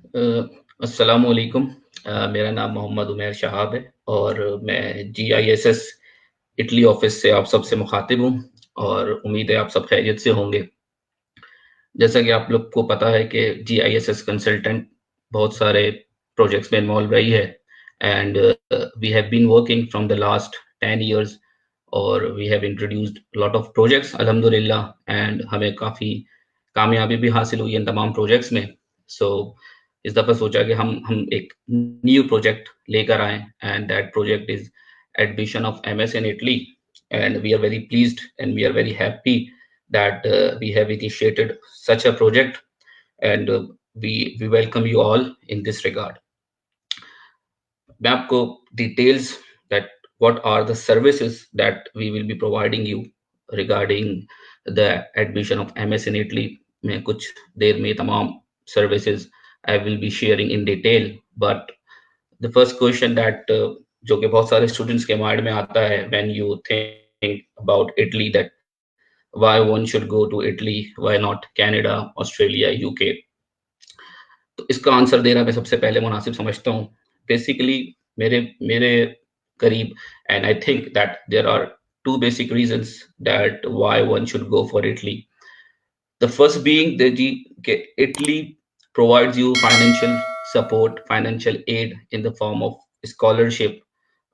अस्सलामुअलैकुम। मेरा नाम मोहम्मद उमैर शहाब है और मैं GISS इटली ऑफिस से आप सबसे मुखातिब हूँ और उम्मीद है आप सब खैरियत से होंगे। जैसा कि आप लोग को पता है कि GISS कंसल्टेंट बहुत सारे प्रोजेक्ट्स में इन्वॉल्व रही है and we have been working from the last 10 years और we have introduced lot of projects अल्हम्दुलिल्लाह एंड हमें काफ़ी कामयाबी भी हासिल हुई इन तमाम प्रोजेक्ट्स में। सो इस दफ़ा सोचा कि हम एक न्यू प्रोजेक्ट लेकर आए and that project is admission of MS in Italy and we are very pleased and we are very happy that we have initiated such a project and we welcome you all in this regard. मैं आपको details that what are the services that we will be providing you regarding the admission of MS in Italy में कुछ देर में तमाम services I will be sharing in detail, but the first question that जो कि बहुत सारे students के mind में आता है when you think about Italy, that why one should go to Italy, why not Canada, Australia, UK? तो इसका आंसर देना मैं सबसे पहले मुनासिब समझता हूँ। बेसिकली मेरे मेरे करीब and I think that there are two basic reasons that why one should go for Italy. The first being that Italy provides you financial support, financial aid in the form of scholarship,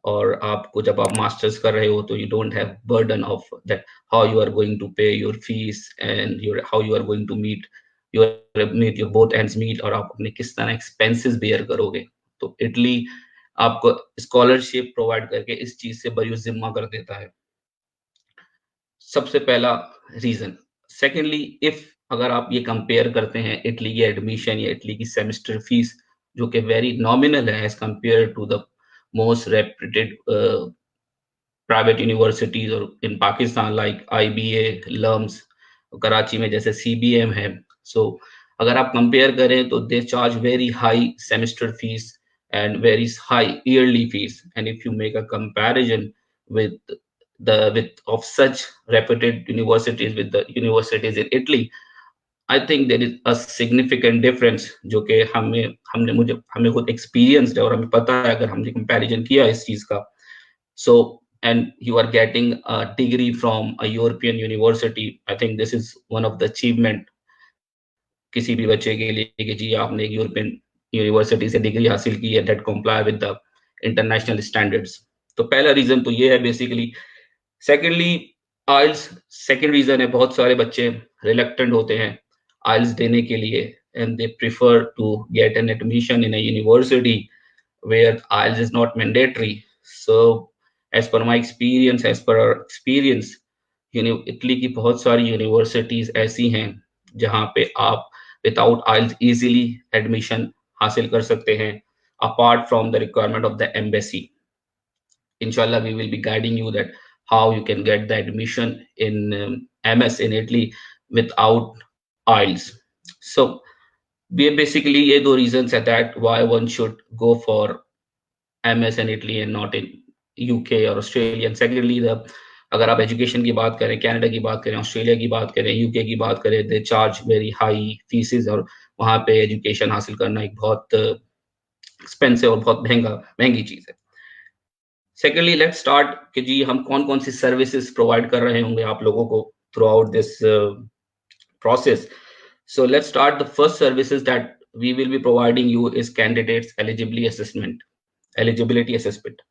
और आपको जब आप masters कर रहे हो तो you don't have burden of that how you are going to pay your fees and your how you are going to meet your both ends meet, और आप अपने किस तरह एक्सपेंसेस बेयर करोगे। तो इटली आपको स्कॉलरशिप प्रोवाइड करके इस चीज से बरी जिम्मा कर देता है। सबसे पहला रीजन। सेकेंडली, इफ अगर आप ये कंपेयर करते हैं इटली की एडमिशन या इटली की सेमेस्टर फीस जो कि वेरी नॉमिनल है as compare to the most reputed private universities और in Pakistan like IBA, LUMS, Karachi में जैसे CBM है। सो अगर आप कंपेयर करें तो they charge very high semester fees and very high yearly fees, and if you make a comparison with with of such reputed universities with the universities in Italy, I think there is a significant difference जो कि हमें खुद experienced है और हमें पता है अगर हमने कंपैरिजन किया इस चीज का। So and you are getting a degree from a European university, I think this is one of the achievement किसी भी बच्चे के लिए कि जी आपने एक यूरोपियन यूनिवर्सिटी से डिग्री हासिल की है that comply with the international standards. तो पहला रीजन तो ये है बेसिकली। सेकेंडली, आइल्स सेकेंड रीजन है, बहुत सारे बच्चे रिलक्टेंट होते हैं आइल्स देने के लिए and they prefer to get an admission in a university where IELTS is not mandatory. So as per my experience, as per our experience, Italy की बहुत सारी यूनिवर्सिटीज ऐसी हैं जहाँ पे आप विदाउट आइल्स इजीली एडमिशन हासिल कर सकते हैं apart from the requirement of the embassy. Inshallah, we will be guiding you that how you can get the admission in MS in Italy without IELTS. So basically ये दो reasons है that why one should go for MS in Italy and not in UK और Australia. And secondly, the अगर आप education की बात करें, Canada की बात करें, ऑस्ट्रेलिया की बात करें, यूके की बात करें, they charge very high faeces और वहाँ पे एजुकेशन हासिल करना एक बहुत एक्सपेंसिव और बहुत महंगी चीज है। सेकेंडली, लेट्स स्टार्ट कि जी हम कौन कौन सी सर्विसेज प्रोवाइड कर रहे होंगे आप लोगों को through out this process. So let's start. The first services that we will be providing you is candidates eligibility assessment.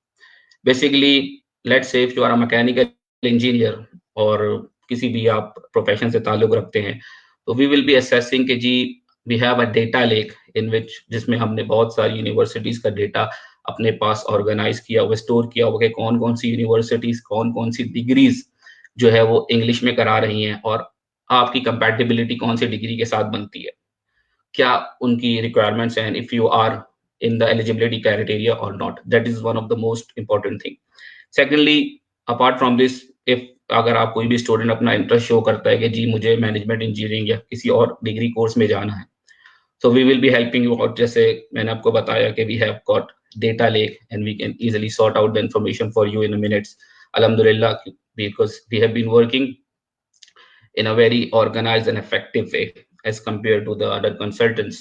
Basically, let's say if you are a mechanical engineer और किसी भी आप प्रोफेशन से ताल्लुक रखते हैं तो we will be assessing कि जी we have a data lake in which जिसमें हमने बहुत सारी यूनिवर्सिटीज का डेटा अपने पास ऑर्गेनाइज किया हुआ, स्टोर किया हुआ कि कौन कौन सी यूनिवर्सिटीज कौन कौन सी डिग्रीज जो है वो इंग्लिश में करा रही हैं और आपकी कंपैटिबिलिटी कौन सी डिग्री के साथ बनती है, क्या उनकी रिक्वायरमेंट्स हैं, if you are in the eligibility criteria or not. That is one of the most important thing. Secondly, apart from this, if अगर आप कोई भी स्टूडेंट अपना इंटरेस्ट शो करता है कि जी मुझे मैनेजमेंट इंजीनियरिंग या किसी और डिग्री कोर्स में जाना है, so we will be helping you out. जैसे मैंने आपको बताया कि we have got data lake and we can easily sort out the information for you in a minutes. Alhamdulillah, because we have been working in a very organized and effective way as compared to the other consultants.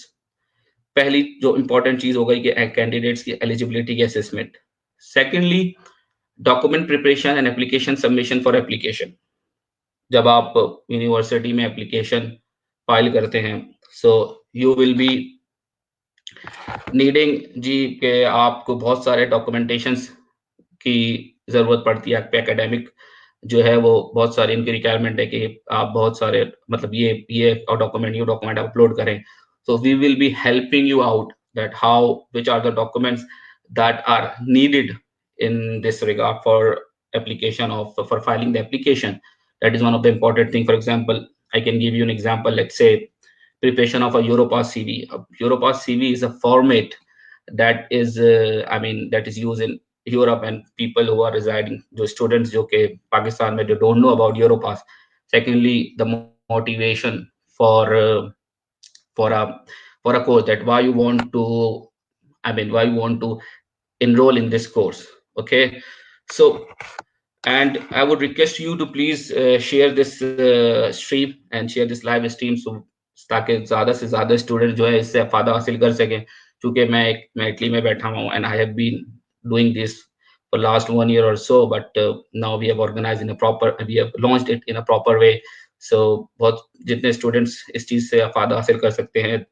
पहली जो important चीज हो गई कि candidates की eligibility की assessment. Secondly, document preparation and application submission for application. जब आप यूनिवर्सिटी में एप्लीकेशन फाइल करते हैं, so you will be needing जी के आपको बहुत सारे डॉक्यूमेंटेशंस की जरूरत पड़ती है। आपके एकेडमिक जो है वो बहुत सारी इनकी रिक्वायरमेंट है कि आप बहुत सारे मतलब ये और डॉक्यूमेंट अपलोड करें। So we will be helping you out that how which are the documents that are needed in this regard for application of for filing the application. That is one of the important thing. For example, I can give you an example. Let's say preparation of a Europass CV. A Europass CV is a format that is I mean that is used in Europe, and people who are residing, जो students जो के पाकिस्तान में, they don't know about Europass. Secondly, the motivation for for a for a course, that why you want to, I mean why you want to enroll in this course. Okay, so and I would request you to please share this stream and share this live stream, so ताकि ज्यादा से ज्यादा student जो है इससे फायदा हासिल कर सकें। क्योंकि मैं इटली में बैठा हूँ, and I have been doing this for last 1 year or so, but now we have organized in a proper, we have launched it in a proper way. So बहुत जितने students इस चीज से फायदा हासिल कर सकते हैं,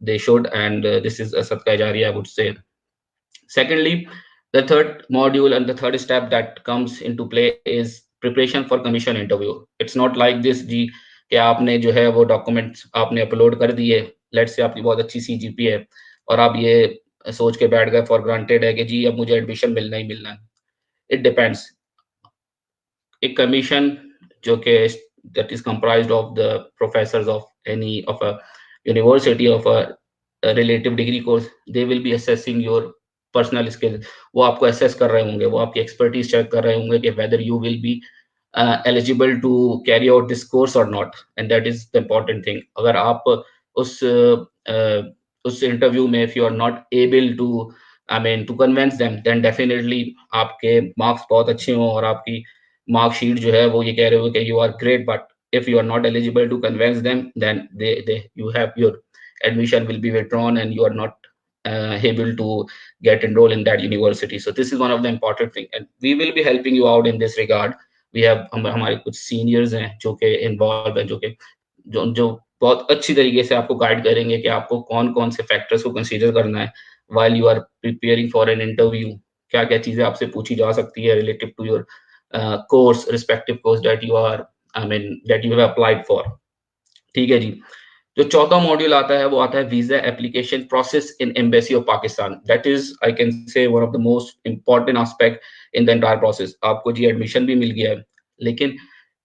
they should, and this is a sadqa jariya, I would say. Secondly, the third module and the third step that comes into play is preparation for commission interview. It's not like this जी कि आपने जो है वो documents आपने upload कर दिए, let's say आपकी बहुत अच्छी सीजीपी है और आप ये सोच के बैठ गए फॉर ग्रांटेड है कि जी अब मुझे एडमिशन मिलना ही मिलना है। It depends. एक कमीशन जो कि that is comprised of the professors of any of a university of a relative degree course, they will be assessing your personal skills. वो आपको assess कर रहे होंगे, वो आपकी expertise check कर रहे होंगे कि whether you will be eligible to carry out this course or not, and that is the important thing. अगर आप उस इंटरव्यू में if you are not able to, I mean to convince them, then definitely आपके marks बहुत अच्छे हों और आपकी मार्कशीट जो है वो ये कह रहे हो कि you are great, but if you are not eligible to convince them, then they you have your admission will be withdrawn and you are not able to get enrolled in that university. So this is one of the important thing, and we will be helping you out in this regard. We have हमारे कुछ seniors हैं जो कि involve हैं, जो कि जो बहुत अच्छी तरीके से आपको गाइड करेंगे कि आपको कौन कौन से फैक्टर्स को कंसीडर करना है while you are preparing for an interview. क्या क्या चीजें आपसे पूछी जा सकती है relative to your course, respective course that you are, I mean that you have applied for. ठीक है जी। जो चौथा मॉड्यूल आता है वो आता है visa application process in embassy of Pakistan. That is I can say one of the most important aspect in the entire process. आपको जी एडमिशन भी मिल गया है, लेकिन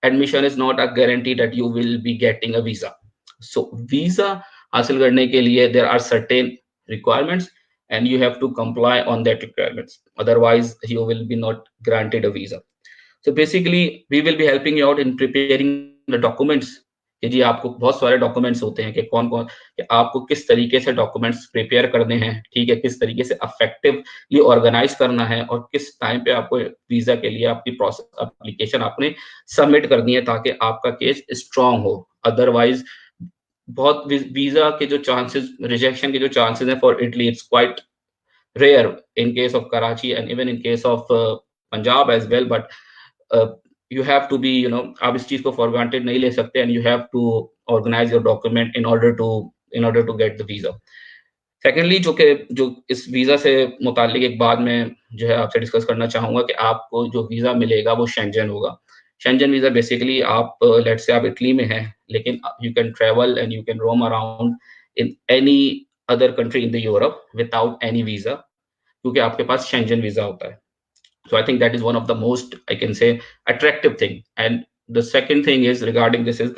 admission is not a guarantee that you will be getting a visa. So visa हासिल करने के लिए there are certain requirements and you have to comply on that requirements, otherwise you will be not granted a visa. So basically we will be helping you out in preparing the documents कि जी आपको बहुत सारे documents होते हैं कि कौन कौन कि आपको किस तरीके से डॉक्यूमेंट्स प्रिपेयर करने हैं, ठीक है, किस तरीके से इफेक्टिवली ऑर्गेनाइज करना है और किस टाइम पे आपको वीजा के लिए आपकी प्रोसेस एप्लीकेशन आपने सबमिट करनी है ताकि आपका केस स्ट्रांग हो। अदरवाइज बहुत वीजा के जो चांसेस, रिजेक्शन के जो चांसेस हैं for Italy, it's quite rare in case of Karachi and even in case of Punjab as well. But you have to be, you know, आप इस चीज को for granted नहीं ले सकते, and you have to organize your document in order to get the visa. Secondly जो इस visa से मुतालिक एक बाद में जो है आपसे डिस्कस करना चाहूंगा कि आपको जो वीजा मिलेगा वो शेंजन होगा। शेंजन वीजा बेसिकली आप लेट से आप इटली में हैं, लेकिन you can travel and you can roam around in any other country in the Europe without any visa, क्योंकि आपके पास शेंजन वीजा होता है। So I think that is one of the most, I can say, attractive thing. And the second thing is regarding this is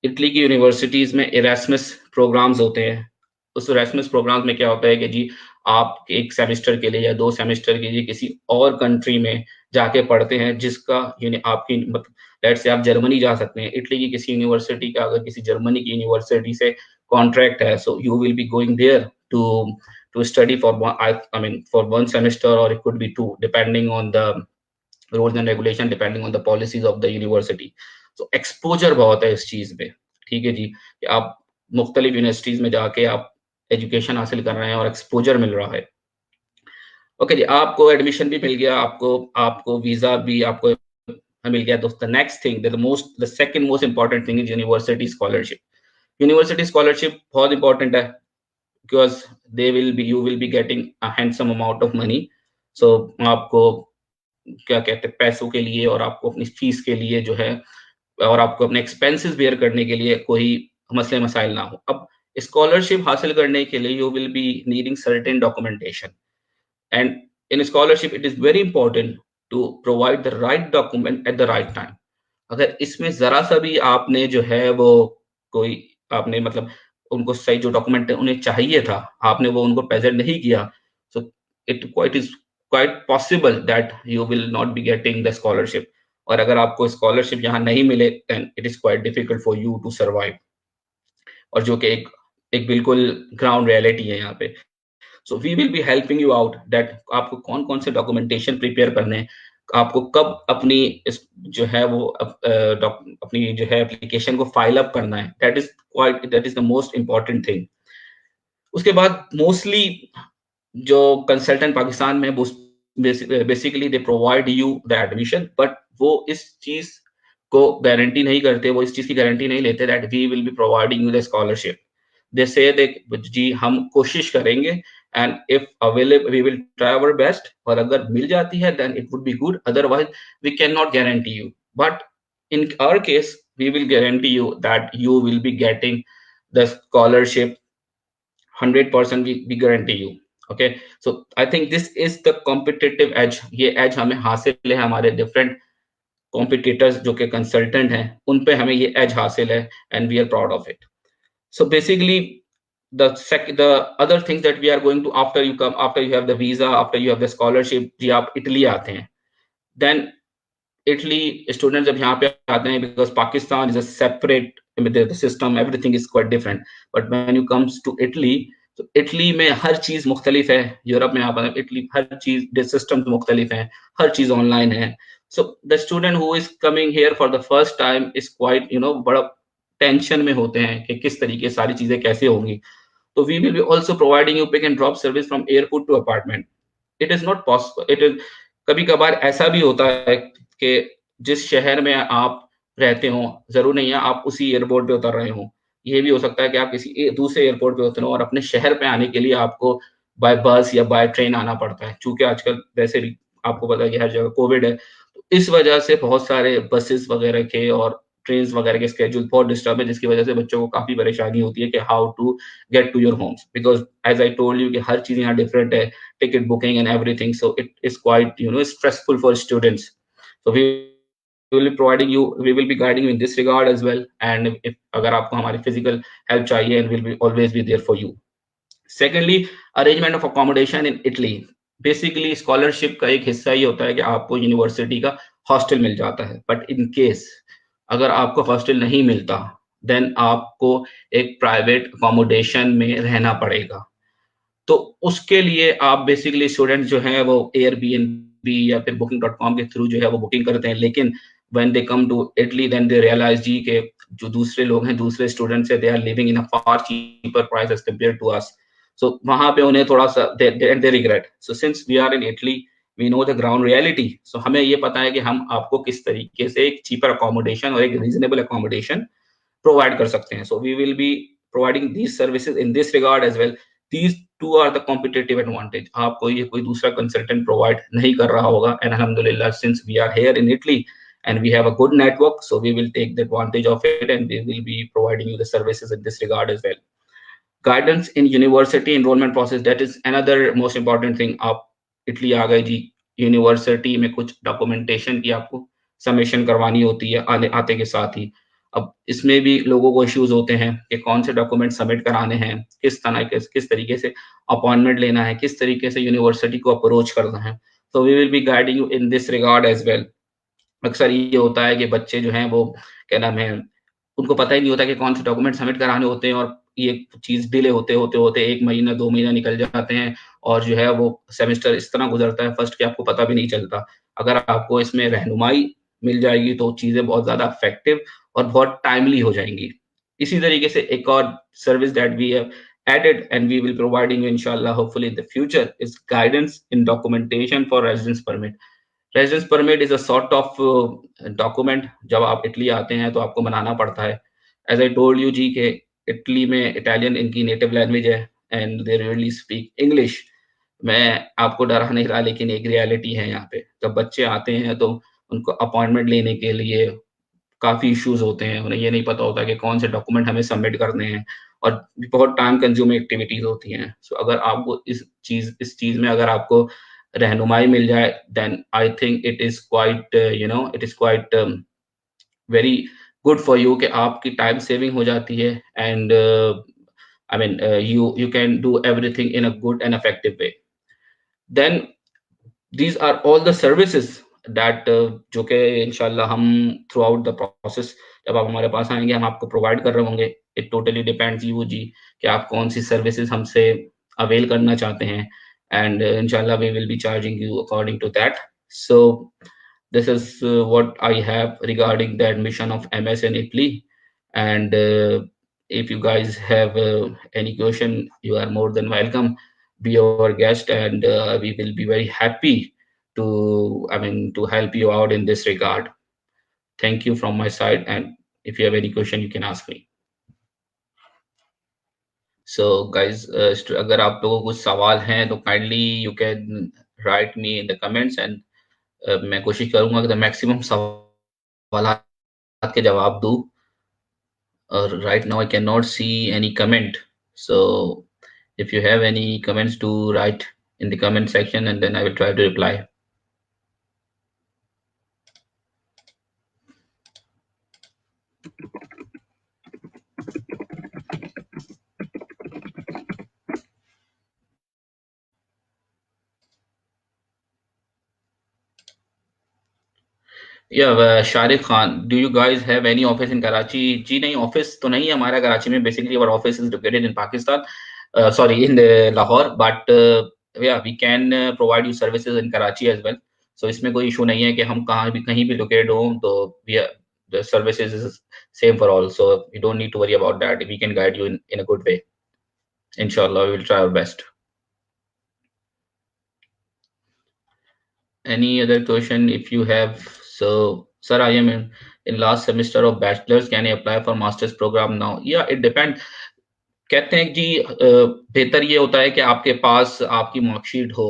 Italy की universities में Erasmus programmes होते हैं। उस Erasmus programmes में क्या होता है कि जी आप एक सेमेस्टर के लिए या 2 सेमेस्टर के लिए किसी और कंट्री में जाके पढ़ते हैं जिसका आपकी मतलब लेट्स से आप जर्मनी जा सकते हैं। इटली की किसी यूनिवर्सिटी का अगर किसी जर्मनी की यूनिवर्सिटी से कॉन्ट्रैक्ट है, so you will be going there to study for one, I mean for 1 semester, or it could be 2 depending on the rules and regulation, depending on the policies of the university. तो exposure बहुत है इस चीज में, ठीक है जी, कि आप मुख्तलिफ यूनिवर्सिटीज में जाके आप एजुकेशन हासिल कर रहे हैं और एक्सपोज़र मिल रहा है। ओके जी, आपको एडमिशन भी मिल गया, आपको आपको वीज़ा भी आपको मिल गया। दोस्त the next thing the second most important thing is university scholarship. University scholarship बहुत इम्पोर्टेंट है because they will be you will be getting a handsome amount of money. So आपको क्या कहते हैं पैसों के लिए और आपको अपनी फीस के लिए जो है और आपको अपने एक्सपेंसेस बेयर करने के लिए कोई मसले मसाइल ना हो। अब स्कॉलरशिप हासिल करने के लिए you will be needing certain documentation and in scholarship it is very important to provide the right document at the right time. अगर इसमें ज़रा-सा भी आपने जो है वो कोई आपने मतलब उनको सही जो डॉक्यूमेंट उन्हें चाहिए था, आपने वो उनको प्रेज़ेंट नहीं किया, so it is quite possible that you will not be getting the scholarship और अगर आपको स्कॉलरशिप यहाँ नहीं मिले, then it is quite difficult for you to survive और जो कि एक एक बिल्कुल ग्राउंड रियलिटी है यहाँ पे। So we will be helping you out that आपको कौन-कौन से डॉक्यूमेंटेशन प्रिपेयर करने हैं, आपको कब अपनी इस जो है वो अपनी जो है एप्लीकेशन को फाइल अप करना है, that is the most important thing. उसके बाद मोस्टली जो कंसल्टेंट पाकिस्तान में basically they provide you the admission but वो इस चीज़ को गारंटी नहीं करते, वो इस चीज़ की गारंटी नहीं लेते that we will be providing you the scholarship. They say that जी हम कोशिश करेंगे and if available we will try our best और अगर मिल जाती है then it would be good otherwise we can not guarantee you but in our case we will guarantee you that you will be getting the scholarship 100% we guarantee you। Okay so I think this is the competitive as. ये as हमें हासिल है हमारे different competitors जो कि consultant हैं उन पे हमें ये एज हासिल है and we are proud of it. So basically the other thing that we are going to after you come after you have the visa after you have the scholarship जी आप Italy आते हैं then Italy students जब यहाँ पे आते हैं because Pakistan is a separate the system everything is quite different but when you comes to Italy तो Italy में हर चीज मुख्तलिफ है। यूरोप में आप इटली हर चीज सिस्टम मुख्तलिफ है, हर चीज ऑनलाइन है। So the student who is coming here for the first time is quite बड़ा टेंशन में होते हैं कि किस तरीके सारी चीजें कैसे होंगी। तो we will be also providing you pick and drop service from airport to apartment. It is not possible it is कभी कभार ऐसा भी होता है कि जिस शहर में आप रहते हो जरूर नहीं है आप उसी एयरपोर्ट पे उतर रहे हो। ये भी हो सकता है कि आप किसी दूसरे एयरपोर्ट पे उतरो और अपने शहर पे आने के लिए आपको बाय बस या बाय ट्रेन आना पड़ता है। चूंकि आजकल वैसे भी आपको पता है कि हर जगह कोविड है, तो इस वजह से बहुत सारे बसेस वगैरह के और ट्रेन वगैरह के स्केड्यूल बहुत डिस्टर्ब है जिसकी वजह से बच्चों को काफी परेशानी होती है कि how to get to your homes because as I told you कि हर चीज यहाँ डिफरेंट है, ticket booking and everything, so it is quite stressful for students. So will be providing you we will be guiding you in this regard as well and if अगर आपको हमारी physical help चाहिए and will be always be there for you। Secondly, arrangement of accommodation in Italy। Basically scholarship का एक हिस्सा ये होता है कि आपको यूनिवर्सिटी का हॉस्टल मिल जाता है बट इन केस अगर आपको हॉस्टल नहीं मिलता देन आपको एक प्राइवेट अकोमोडेशन में रहना पड़ेगा। तो उसके लिए आप बेसिकली स्टूडेंट जो हैं वो एयरबीएनबी या फिर booking.com के थ्रू जो है वो बुकिंग करते हैं लेकिन when they come to Italy then they realise जी के जो दूसरे लोग हैं दूसरे स्टूडेंट्स है they are living in a far cheaper price as compare to us. So वहां पे उन्हें थोड़ा सा they regret. So since we are in Italy we know the ground reality. So हमें ये पता है कि हम आपको किस तरीके से एक चीपर अकोमोडेशन और एक रीजनेबल अकोमोडेशन प्रोवाइड कर सकते हैं। So we will be providing these services in this regard as well. These two are the competitive advantage. आपको ये कोई दूसरा कंसल्टेंट प्रोवाइड नहीं कर रहा होगा एंड अल्हम्दुलिल्लाह since we are here in Italy and we have a good network so we will take the advantage of it and we will be providing you the services in this regard as well। Guidance in university enrollment process that is another most important thing। आप Italy आ गए जी, university में कुछ documentation की आपको submission करवानी होती है आते के साथ ही। अब इसमें भी लोगों को इश्यूज होते हैं कि कौन से डॉक्यूमेंट सबमिट कराने हैं, किस तरीके से अपॉइंटमेंट लेना है, किस तरीके से यूनिवर्सिटी को अप्रोच करना है। तो we will be guiding you in this regard as well. अक्सर ये होता है कि बच्चे जो हैं वो क्या नाम है उनको पता ही नहीं होता कि कौन से डॉक्यूमेंट सबमिट कराने होते हैं और ये चीज़ डिले होते 1 महीना 2 महीना निकल जाते हैं और जो है वो सेमेस्टर इस तरह गुजरता है फर्स्ट कि आपको पता भी नहीं चलता। अगर आपको इसमें रहनुमाई मिल जाएगी तो चीज़ें बहुत ज़्यादा इफेक्टिव और बहुत टाइमली हो जाएंगी। इसी तरीके से एक और service that we have added, and we will providing you inshallah hopefully in the future, is guidance in documentation for residence permit. Residence permit is a sort of document, जब आप इटली आते हैं तो आपको बनाना पड़ता है। एज आई टोल्ड यू जी के Italy में इटालियन इनकी नेटिव लैंग्वेज है and they really speak English. मैं आपको डरा नहीं रहा, लेकिन एक रियलिटी है यहाँ पे। जब बच्चे आते हैं तो उनको अपॉइंटमेंट लेने के लिए काफ़ी इश्यूज होते हैं, उन्हें ये नहीं पता होता कि कौन से डॉक्यूमेंट हमें सबमिट करने हैं, और बहुत टाइम कंज्यूमिंग एक्टिविटीज होती हैं। सो अगर आपको इस चीज़ में अगर आपको रहनुमाई मिल जाए, then I think it is quite it is quite very good for you, कि आपकी टाइम सेविंग हो जाती है, and I mean you can do everything in a good and effective way. Then these are all the services that जो कि इंशाल्लाह हम through out the process, जब आप हमारे पास आएंगे हम आपको प्रोवाइड कर रहे होंगे। इट टोटली डिपेंड्स यू जी कि आप कौन सी सर्विसेज हमसे अवेल करना चाहते हैं, एंड इंशाल्लाह we will be charging you according to that. So this is what I have regarding the admission of MS in Italy. And if you guys have any question, you are more than welcome. Be our guest, and we will be very happy to help you out in this regard. Thank you from my side. And if you have any question, you can ask me. So, guys, अगर आप लोगों को कुछ सवाल हैं तो kindly you can write me in the comments, and मैं कोशिश करूंगा कि मैक्सिमम सवाल के जवाब दूं। Right now I cannot see any comment, so if you have any comments, to write in the comment section, and then I will try to reply. Yeah, Sharik Khan, do you guys have any office in Karachi? जी नहीं, office तो नहीं है हमारा कराची में। Basically our office is located in Pakistan, sorry, in Lahore, but yeah, we can provide you services in Karachi as well. So इसमें कोई issue नहीं है कि हम कहीं भी लोकेट हो, तो we are, the services is same for all, so you don't need to worry about that. We can guide you in a good way. Inshallah, we will try our best. Any other question if you have? So, sir, I am in last semester of bachelor's. Can I apply for master's program now? Yeah, it depends. कहते हैं जी बेहतर ये होता है कि आपके पास आपकी marksheet हो,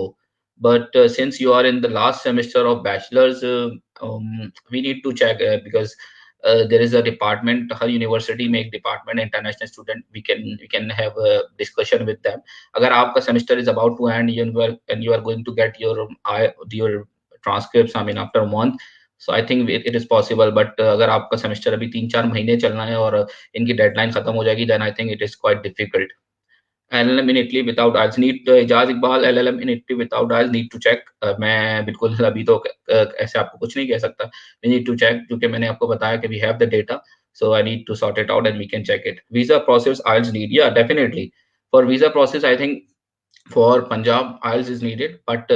but since you are in the last semester of bachelors, we need to check because there is a department, हर यूनिवर्सिटी में एक department international student, we can have a discussion with them. अगर आपका semester is about to end and you are going to get your transcripts, I mean, after a month, so I think it is possible. But अगर आपका semester अभी 3-4 महीने चलना है और इनकी डेडलाइन खत्म हो जाएगी, then I think it is quite difficult. LLM in Italy without IELTS need, Ijaz Iqbal, LLM in Italy without IELTS need to check. मैं बिल्कुल अभी तो ऐसे आपको कुछ नहीं कह सकता। We need to check, क्योंकि मैंने आपको बताया कि we have the data, so I need to sort it out and we can check it. Visa process IELTS need, yeah, definitely. For visa process, I think for Punjab IELTS is needed, but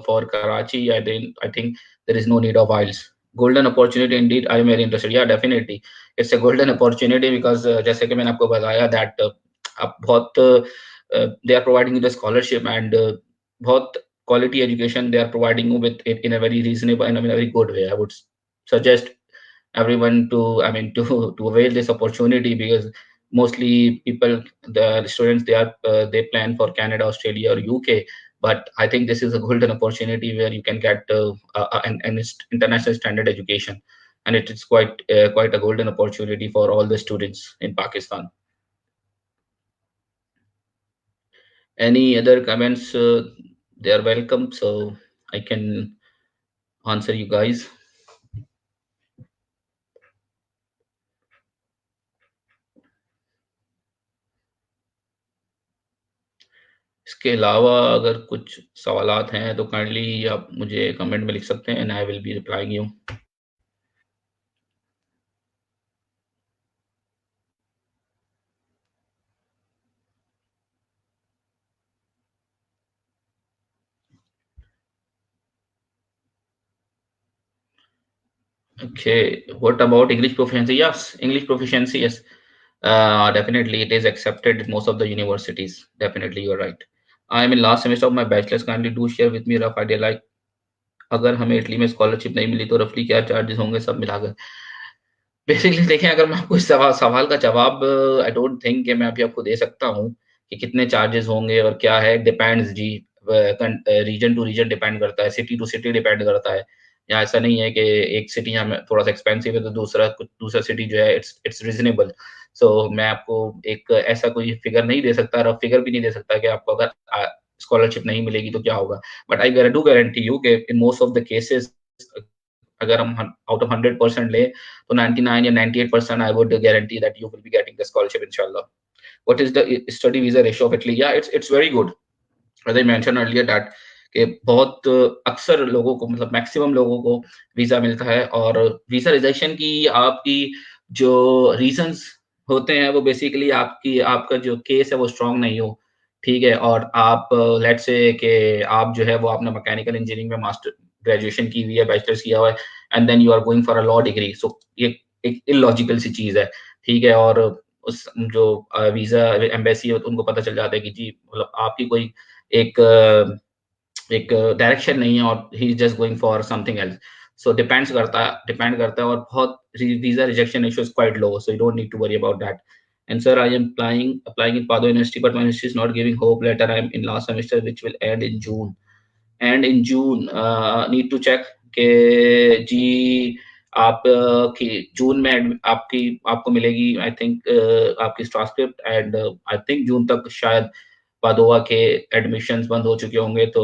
for Karachi, I think there is no need of IELTS. Golden opportunity indeed. I am very interested. Yeah, definitely. It's a golden opportunity because जैसे कि मैंने आपको बताया that आप बहुत they are providing you the scholarship, and बहुत quality education they are providing you with it in a very reasonable and in a very good way. I would suggest everyone to, I mean, to avail this opportunity, because mostly people, the students, they plan for Canada, Australia, or UK. But I think this is a golden opportunity where you can get an international standard education, and it is quite a golden opportunity for all the students in Pakistan. Any other comments? They are welcome, so I can answer you guys. इसके अलावा अगर कुछ सवालात हैं तो kindly आप मुझे comment में लिख सकते हैं, and I will be replying you. Okay, what about English proficiency? Yes, English proficiency, yes. Definitely, it is accepted in most of the universities. Definitely, you're right. I am in last semester of my bachelor's. Kindly do share with me rough idea like अगर हमें Italy में scholarship नहीं मिली तो रफली क्या charges होंगे सब मिलाकर। बेसिकली देखें, अगर मैं आपको इस सवाल का जवाब आई डोंट थिंक कि मैं अभी आपको दे सकता हूँ कि कितने चार्जेस होंगे और क्या है। डिपेंड्स जी, रीजन टू रीजन डिपेंड करता है, सिटी टू सिटी डिपेंड करता है। यहाँ ऐसा नहीं है कि एक सिटी यहाँ थोड़ा सा एक्सपेंसिव है तो दूसरा सिटी जो है इट्स रीजनेबल। सो मैं आपको एक ऐसा कोई फिगर नहीं दे सकता, रफ फिगर भी नहीं दे सकता कि आपको अगर स्कॉलरशिप नहीं मिलेगी तो क्या होगा। But I do guarantee you कि in most of the cases, अगर हम आउट ऑफ 100% ले तो 99 या 98% I would guarantee that you will be getting the scholarship inshallah. What is the study visa ratio of Italy? Yeah, it's very good. As I mentioned earlier that कि बहुत अक्सर लोगों को, मतलब मैक्सिमम लोगों को वीजा मिलता है। और वीजा रिजेक्शन की आपकी जो रीजंस होते हैं वो बेसिकली आपका जो केस है वो स्ट्रांग नहीं हो, ठीक है। और आप लेट्स से कि आप जो है वो आपने मैकेनिकल इंजीनियरिंग में मास्टर ग्रेजुएशन की हुई है, बैचलर्स किया हुआ है, and then you are going for a law degree. So ये एक इलॉजिकल सी चीज है, ठीक है। और उस जो वीजा एम्बेसी है उनको पता चल जाता है कि जी मतलब आपकी कोई एक एक डायरेक्शन नहीं है और he is just going for something else. So depend करता है। और बहुत visa rejection ratio is quite low, so you don't need to worry about that. And sir, I am applying in Padua University, but my university is not giving hope letter. I am in last semester, which will end in June. And in June need to check के जी आप की June में आपकी आपको मिलेगी I think आपकी transcript. And I think June तक शायद पादोवा के एडमिशंस बंद हो चुके होंगे। तो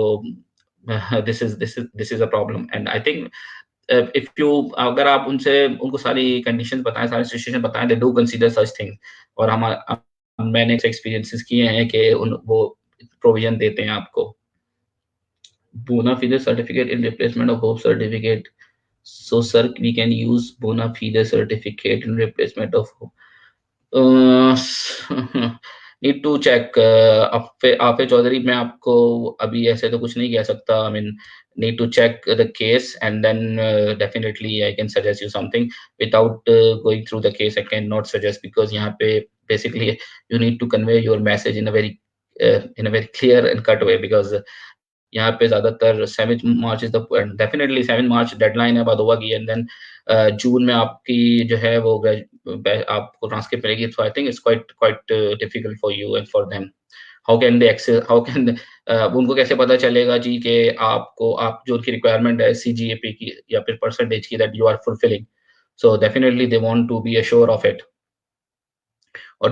this is a problem. And I think if you अगर आप उनसे उनको सारी कंडीशंस बताएं, सारी सिचुएशन बताएं, they do consider such thing. और मैंने एक्सपीरियंसेस किए हैं कि वो प्रोविजन देते हैं आपको। bona fide certificate in replacement of hope certificate. So, sir, we can use bona fide certificate in replacement of hope. Need to check. Aafay Chaudhry, मैं आपको अभी ऐसे तो कुछ नहीं कह सकता। I mean need to check the case and then definitely I can suggest you something. Without going through the case I can not suggest, because यहाँ पे basically you need to convey your message in a very clear and cut way. Because यहाँ पे ज्यादातर 7 March is the definitely 7 March deadline है बादोवा की। And then जून में आपकी जो है वो आपको ट्रांसक्रिप्ट मिलेगी। So I think it's quite quite difficult for you and for them. How can they access, how can उनको कैसे पता चलेगा जी कि आपको आप जो उनकी रिक्वायरमेंट है CGPA की या फिर परसेंटेज की, that you are fulfilling. So definitely they want to be assure of it. और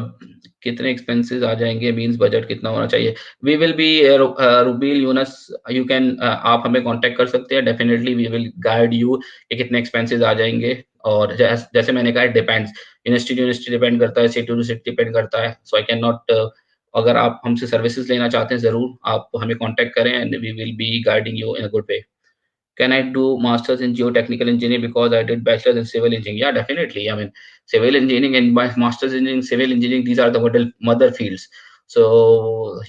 कितने एक्सपेंसेस आ जाएंगे, मींस बजट कितना होना चाहिए। We will be Rubeel Younus, you can आप हमें कांटेक्ट कर सकते हैं। Definitely we will guide you कि कितने एक्सपेंसेस आ जाएंगे। और जैसे मैंने कहा, डिपेंड्स, यूनिवर्सिटी डिपेंड करता है, सिटी टू सिटी डिपेंड करता है। सो आई कैन नॉट, अगर आप हमसे सर्विसेज लेना चाहते हैं जरूर आप हमें कांटेक्ट करें and we will be guiding you in a good way. Can I do masters in geotechnical engineering because I did bachelor's in civil engineering? Yeah, definitely. I mean, civil engineering and my master's in civil engineering, these are the mother fields. So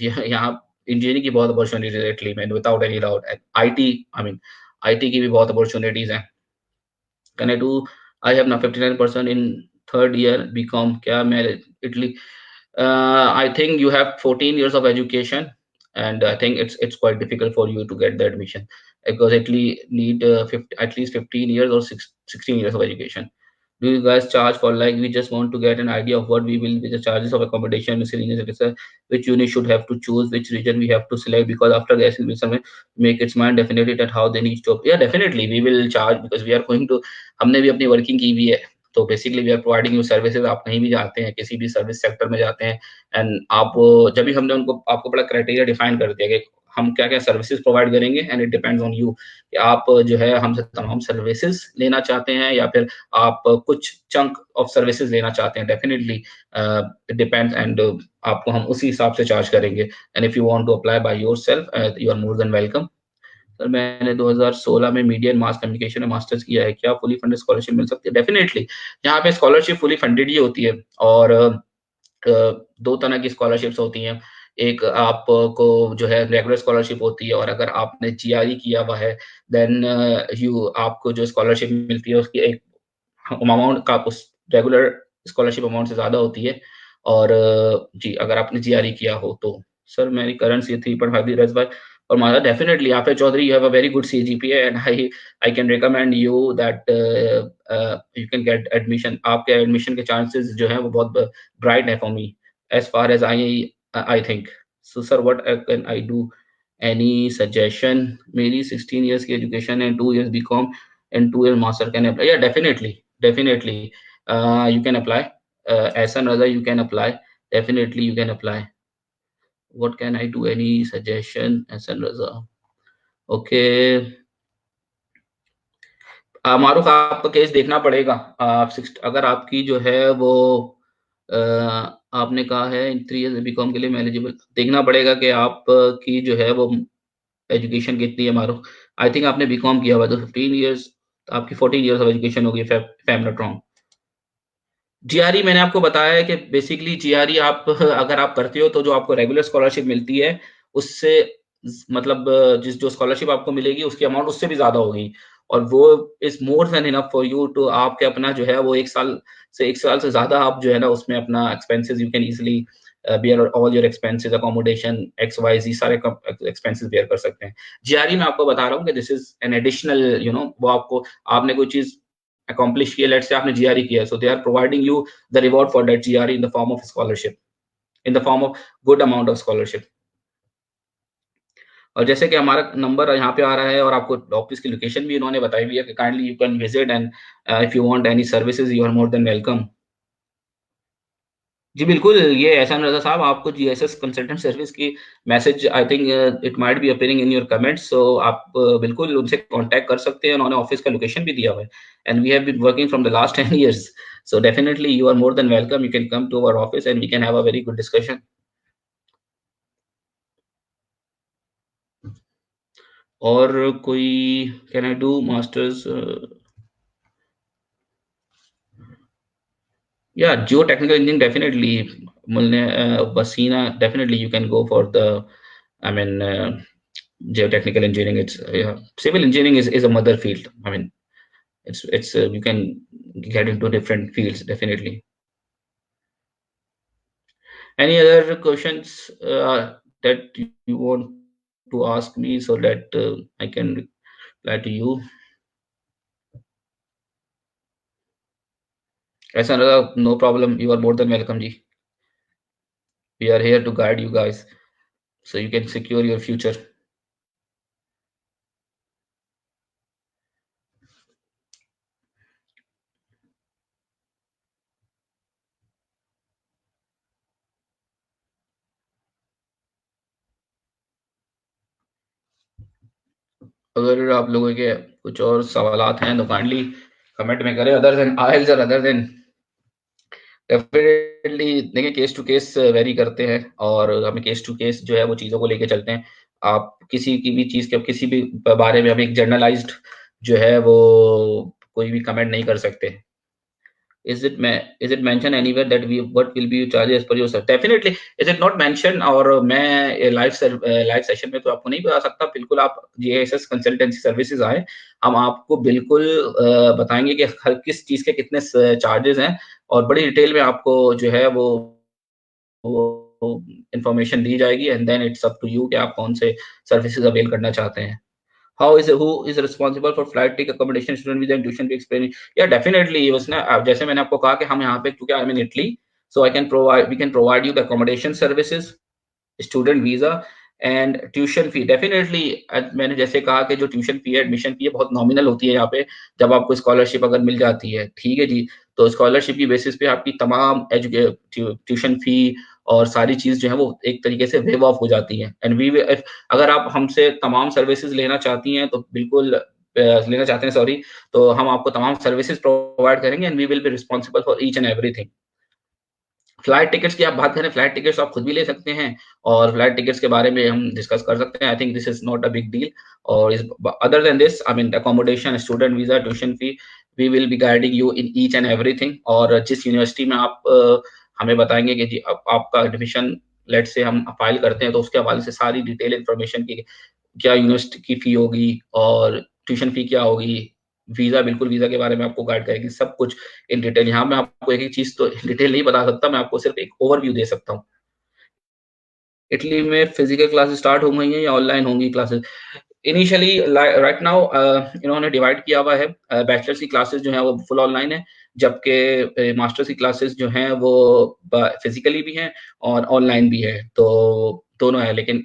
यहाँ engineering की बहुत opportunities है Italy में, without any doubt. And IT, I mean, IT की भी बहुत opportunities हैं। Can I do? I have now 59% in third year BCom. क्या मैं Italy? I think you have 14 years of education, and I think it's quite difficult for you to get the admission because Italy need at least 15 years or 16 years of education. Do you guys charge for, like, we just want to get an idea of what we will be the charges of accommodation, miscellaneous, etc. Which unit should have to choose, which region we have to select, because after this will be some make its mind definitely that how they need to. Yeah, definitely we will charge because we are going to, हमने भी अपनी working की हुई है। तो basically we are providing you services. आप कहीं भी जाते हैं, किसी भी सर्विस सेक्टर में जाते हैं, एंड आप जब भी हमने उनको आपको बड़ा क्राइटेरिया डिफाइन कर दिया कि हम क्या क्या सर्विसेज प्रोवाइड करेंगे, and it depends on you कि आप जो है हमसे तमाम सर्विसेज लेना चाहते हैं या फिर आप कुछ चंक ऑफ सर्विसेज लेना चाहते हैं। डेफिनेटली इट डिपेंड्स, एंड आपको हम उसी हिसाब से चार्ज करेंगे। And if you want to apply by yourself, you are more than welcome. Sir, मैंने 2016 में मीडिया एंड मास कम्युनिकेशन में मास्टर्स किया है, क्या फुली फंडेड स्कॉलरशिप मिल सकती है? डेफिनेटली यहाँ पे स्कॉलरशिप फुली फंडेड ही होती है। और दो तरह की स्कॉलरशिप्स होती हैं। एक आपको जो है रेगुलर स्कॉलरशिप होती है, और अगर आपने GRE किया हुआ है देन यू आपको जो स्कॉलरशिप मिलती है उसकी एक अमाउंट का उस रेगुलर स्कॉलरशिप अमाउंट से ज़्यादा होती है। और जी, अगर आपने जीआरई किया हो तो। सर मेरी करंट सी 3.5 रज़ बाय और मारा definitely Afia Chaudhry you have a very good CGPA and I can recommend you that you can get admission. आपके एडमिशन के चांसेस जो हैं वो बहुत ब्राइट है for me as far as I think. So sir what can I do? Any suggestion? मेरी 16 years की education है, 2 years BCom and 2 year master can apply? या definitely you can apply. Ehsan Raza, you can apply. Definitely, you can apply. What can I do? Any suggestion? Ehsan Raza. Okay. मारूफ आपका case देखना पड़ेगा। अगर आपकी जो है वो आपने कहा है इन 3 इयर्स बीकॉम के लिए मैं एलिजिबल, देखना पड़ेगा कि आप की जो है वो एजुकेशन कितनी है मारूफ। आई थिंक आपने बीकॉम किया हुआ है, तो 15 इयर्स आपकी 14 इयर्स ऑफ एजुकेशन होगी if I am not wrong. GRE मैंने आपको बताया है कि बेसिकली जीआरई आप अगर आप करते हो तो जो आपको रेगुलर स्कॉलरशिप मिलती है उससे मतलब जिस जो स्कॉलरशिप आपको मिलेगी उसकी अमाउंट उससे भी ज़्यादा होगी और वो is more than enough for you to आपके अपना जो है वो 1 साल से ज़्यादा आप जो है ना उसमें अपना expenses you can easily bear all your expenses, accommodation, X, Y, Z सारे एक्सपेंसेस बेयर कर सकते हैं। जीआरई मैं आपको बता रहा हूँ कि दिस इज़ एन एडिशनल वो आपको आपने कोई चीज़ accomplish किया, लेट्स से आपने जीआरई किया, so they are providing you the reward for that GRE in the form of scholarship, in the form of good amount of scholarship। और जैसे कि हमारा नंबर यहाँ पे आ रहा है और आपको ऑफिस की लोकेशन भी इन्होंने बताई हुई है कि kindly you can visit and if you want any services you are more than welcome. जी बिल्कुल, ये एहसान रज़ा साहब आपको जीएसएस कंसल्टेंट सर्विस की message I think it might be appearing in your comments, so आप बिल्कुल उनसे कॉन्टैक्ट कर सकते हैं। उन्होंने ऑफिस का लोकेशन भी दिया हुआ है and we have been working from the last 10 years, so definitely you are more than welcome, you can come to our office and we can have a very good discussion. और कोई can I do masters? या geotechnical engineering definitely मुल्ने बसीना definitely you can go for the I mean geotechnical engineering. It's civil engineering is a mother field. I mean, it's you can get into different fields definitely. Any other questions that you want to ask me so that I can reply to you? Aisa no problem, you are more than welcome ji. We are here to guide you guys so you can secure your future. अगर आप लोगों के कुछ और सवालात हैं तो kindly comment में करें। अदर देन आइल्स और अदर देन डेफिनेटली देखिए केस टू केस वेरी करते हैं और हमें केस टू केस जो है वो चीज़ों को लेके चलते हैं। आप किसी की भी चीज़ के किसी भी बारे में हम एक जनरलाइज्ड जो है वो कोई भी कमेंट नहीं कर सकते। Is it mentioned anywhere that we what will be your charges as per your sir? Definitely is it not mentioned और मैं लाइव सेशन में तो आपको नहीं बता सकता। बिल्कुल आप जीएसएस कंसल्टेंसी सर्विसेज आए, हम आपको बिल्कुल बताएँगे कि हर किस चीज़ के कितने चार्जेस हैं और बड़ी डिटेल में आपको जो है वो इन्फॉर्मेशन दी जाएगी and then it's up to you कि आप कौन से सर्विसेज अवेल करना चाहते हैं। Who is responsible for flight ticket, accommodation, student visa and tuition fee explain? Yeah, definitely उसने जैसे मैंने आपको कहा कि हम यहाँ पे क्योंकि I'm in Italy, so we can provide you the accommodation services, student visa and tuition fee. Definitely मैंने जैसे कहा कि जो ट्यूशन फी है, एडमिशन फी है, बहुत नॉमिनल होती है यहाँ पे जब आपको स्कॉलरशिप अगर मिल जाती है, ठीक है जी। तो स्कॉलरशिप की बेसिस पे आपकी तमाम ट्यूशन फी और सारी चीज़ जो है वो एक तरीके से वेव ऑफ हो जाती है एंड वी अगर आप हमसे तमाम सर्विसेज लेना चाहती हैं तो बिल्कुल लेना चाहते हैं सॉरी, तो हम आपको तमाम सर्विसेज प्रोवाइड करेंगे and we will be responsible for each and everything. Flight tickets की आप बात करें, फ्लाइट टिकट्स आप खुद भी ले सकते हैं और फ्लाइट टिकट्स के बारे में हम डिस्कस कर सकते हैं। I think this is not a big deal और इस other than this I mean accommodation, student visa, tuition fee, we will be guiding you in each and everything. और जिस यूनिवर्सिटी में आप हमें बताएंगे कि जी आपका एडमिशन लेट से हम फाइल करते हैं तो उसके हवाले से सारी डिटेल इन्फॉर्मेशन की क्या यूनिवर्सिटी की फी होगी और ट्यूशन फी क्या होगी, वीज़ा बिल्कुल वीज़ा के बारे में आपको गाइड करेगी, सब कुछ इन डिटेल। यहाँ मैं आपको एक-एक चीज़ तो डिटेल नहीं बता सकता, मैं आपको सिर्फ़ एक ओवरव्यू दे सकता हूँ। इटली में फिज़िकल क्लासेस स्टार्ट हो गई हैं या ऑनलाइन होंगी क्लासेस? इनिशियली राइट नाउ इन्होंने डिवाइड किया हुआ है। बैचलर्स की क्लासेस जो हैं वो फुल ऑनलाइन है, जबकि मास्टर्स की क्लासेस जो हैं वो फिजिकली भी हैं और ऑनलाइन भी है, तो दोनों है। लेकिन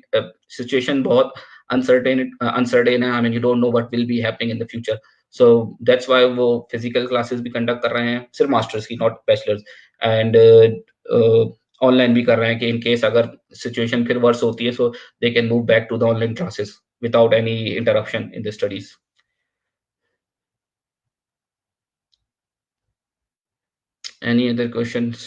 सिचुएशन बहुत अनसर्टेन है। आई mean you don't know what will be happening in the future, so that's why वो फिजिकल क्लासेस भी कंडक्ट कर रहे हैं, सिर्फ मास्टर्स की, नॉट बैचलर्स। एंड ऑनलाइन भी कर रहे हैं कि इन केस अगर सिचुएशन फिर वर्स होती है, सो they can move back to the online classes without any interruption in the studies. Any other questions?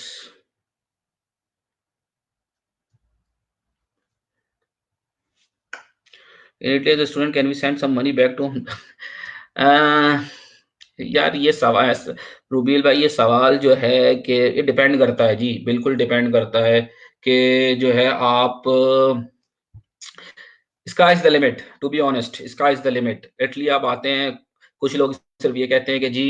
In Italy, the student can we send some money back to home? अ, यार ये सवाल, रूबील भाई, ये सवाल जो है कि ये डिपेंड करता है जी, बिल्कुल डिपेंड करता है कि जो है आप sky is the limit, to be honest, sky is the limit. Italy आप आते हैं, कुछ लोग सिर्फ़ ये कहते हैं कि जी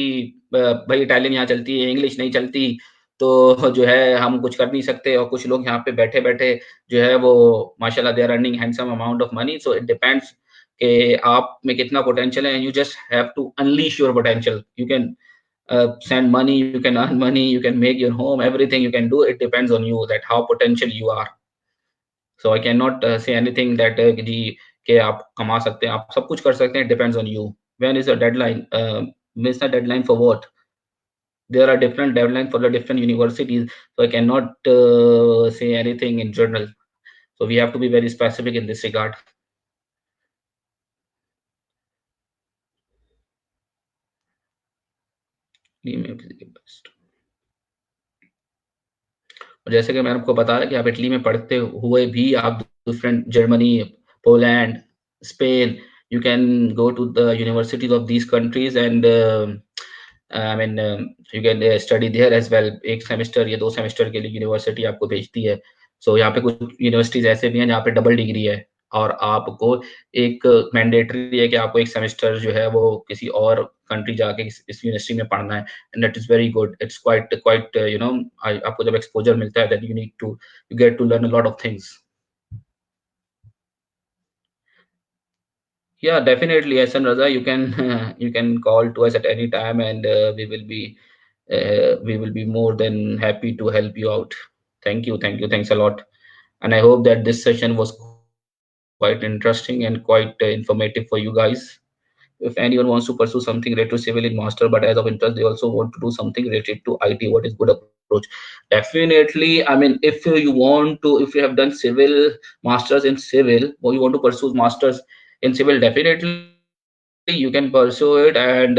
भई इटालियन यहाँ चलती है, इंग्लिश नहीं चलती, तो जो है हम कुछ कर नहीं सकते। और कुछ लोग यहाँ पे बैठे-बैठे जो है वो माशाल्लाह they are earning handsome amount of money, so it depends कि आप में कितना पोटेंशियल है। You just have to unleash your potential. You can send money, you can earn money, you can make your home, everything you can do. It depends on you that how potential you are. So I can not say anything that जी कि आप कमा सकते हैं, आप सब कुछ कर सकते हैं, depends on you. When is the deadline? Miss the deadline for what? There are different deadline for the different universities, so I cannot say anything in general. So we have to be very specific in this regard. Email किसी के पास। और जैसे कि मैंने आपको बताया कि आप इटली में पढ़ते हुए भी आप different Germany, Poland, Spain, you can go to the universities of these countries and I mean you can study there as well. 1 semester या 2 सेमेस्टर के लिए यूनिवर्सिटी आपको भेजती है। सो यहाँ पे कुछ यूनिवर्सिटीज़ ऐसे भी हैं जहाँ पे डबल डिग्री है, और आपको एक मैंडेटरी है कि आपको 1 सेमेस्टर जो है वो किसी और कंट्री जाके इस यूनिवर्सिटी में पढ़ना है। And that is very good. It's quite quite you know, आपको जब एक्सपोज़र मिलता है, then you get to learn a lot of things. Yeah, definitely, Ahsan Raza, you can you can call to us at any time, and we will be more than happy to help you out. Thank you, thanks a lot, and I hope that this session was quite interesting and quite informative for you guys. If anyone wants to pursue something related to civil in master, but as of interest, they also want to do something related to IT, what is good approach? Definitely, I mean, if you want to, if you have done civil masters in civil, or you want to pursue masters in civil, definitely you can pursue it, and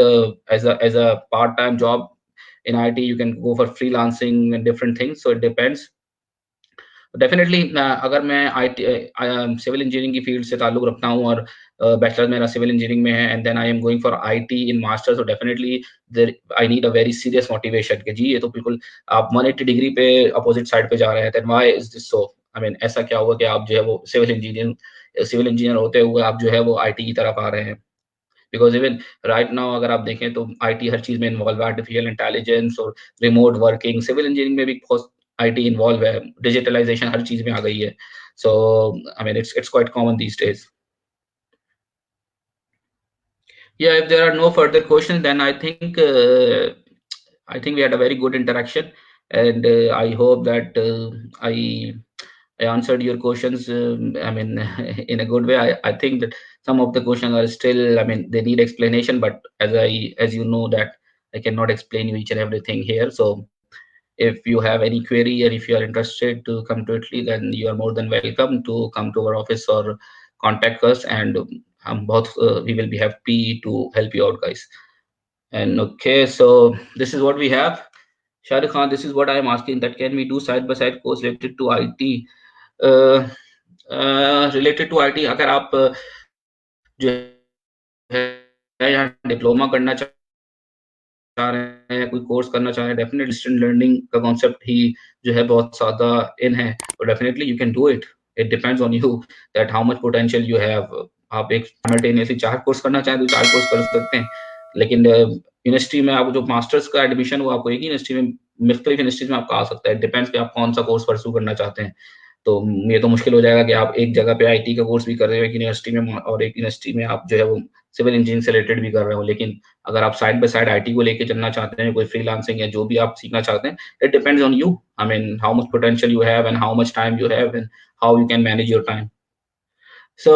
as a part-time job in IT, you can go for freelancing and different things. So it depends. Definitely अगर मैं civil engineering की field से ताल्लुक़ रखता हूँ, और bachelor मेरा civil engineering में है, and then I am going for IT in masters, तो definitely there I need a very serious motivation कि जी ये तो बिल्कुल आप 180 डिग्री पे अपोज़िट साइड पे जा रहे हैं, then why is this so? I mean ऐसा क्या हुआ कि आप जो है वो सिविल इंजीनियर होते हुए आप जो है वो आईटी की तरफ आ रहे हैं? बिकॉज़ इवन राइट नाउ अगर आप देखें तो आईटी हर चीज़ में इन्वॉल्व है, आर्टिफिशियल इंटेलिजेंस और रिमोट वर्किंग, सिविल इंजीनियरिंग में भी बहुत आईटी इन्वॉल्व है, डिजिटलाइज़ेशन हर चीज़ में आ गई है। So I mean it's quite common these days. Yeah, if there are no further questions, then I think we had a very good interaction, and I hope that I answered your questions. I mean, in a good way. I think that some of the questions are still, I mean, they need explanation. But as you know, that I cannot explain you each and everything here. So if you have any query, or if you are interested to come to Italy, then you are more than welcome to come to our office or contact us, and we will be happy to help you out, guys. And okay, so this is what we have. Shahrukh Khan, this is what I am asking, that can we do side by side course related to IT? Uh, related to IT, अगर आप जो है यहाँ diploma करना चाह रहे हैं, कोई कोर्स करना चाह रहे हैं, डेफिनेटली डिस्टेंट लर्निंग का कॉन्सेप्ट ही जो है बहुत ज़्यादा इन है, और definitely you can do it. It depends on you that how much potential you have. आप एक साइमल्टेनियसली 4 कोर्स करना चाहें तो 4 कोर्स कर सकते हैं, लेकिन यूनिवर्सिटी में आप जो मास्टर्स का एडमिशन वो आपको एक ही यूनिवर्सिटी में मुख्तलिफ यूनिवर्सिटीज़ में आपका आ सकता है, डिपेंड्स कि आप कौन-सा कोर्स परस्यू करना चाहते हैं। तो ये तो मुश्किल हो जाएगा कि आप एक जगह पे आईटी का कोर्स भी कर रहे हो एक यूनिवर्सिटी में और एक यूनिवर्सिटी में आप जो है वो सिविल इंजीनियरिंग से रिलेटेड भी कर रहे हो। लेकिन अगर आप साइड बाय साइड आईटी को लेके चलना चाहते हैं, कोई फ्रीलांसिंग या जो भी आप सीखना चाहते हैं, it depends on you. I mean how much potential you have and how much time you have and how you can manage your time. So,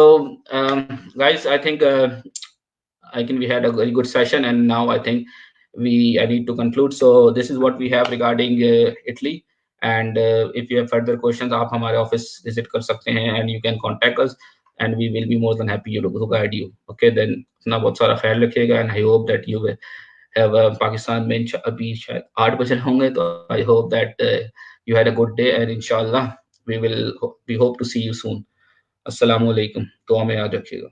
guys, I think we had a very good session, and now I need to conclude. So this is what we have regarding Italy. And if you have further questions, आप हमारे office visit कर सकते हैं, and you can contact us, and we will be more than happy to guide you. Okay, then अपना बहुत सारा ख्याल रखिएगा, and I hope that you will have Pakistan में अभी शायद 8 बजे होंगे, तो I hope that you had a good day, and inshallah we hope to see you soon. अस्सलाम वालेकुम, दुआ में याद रखिएगा।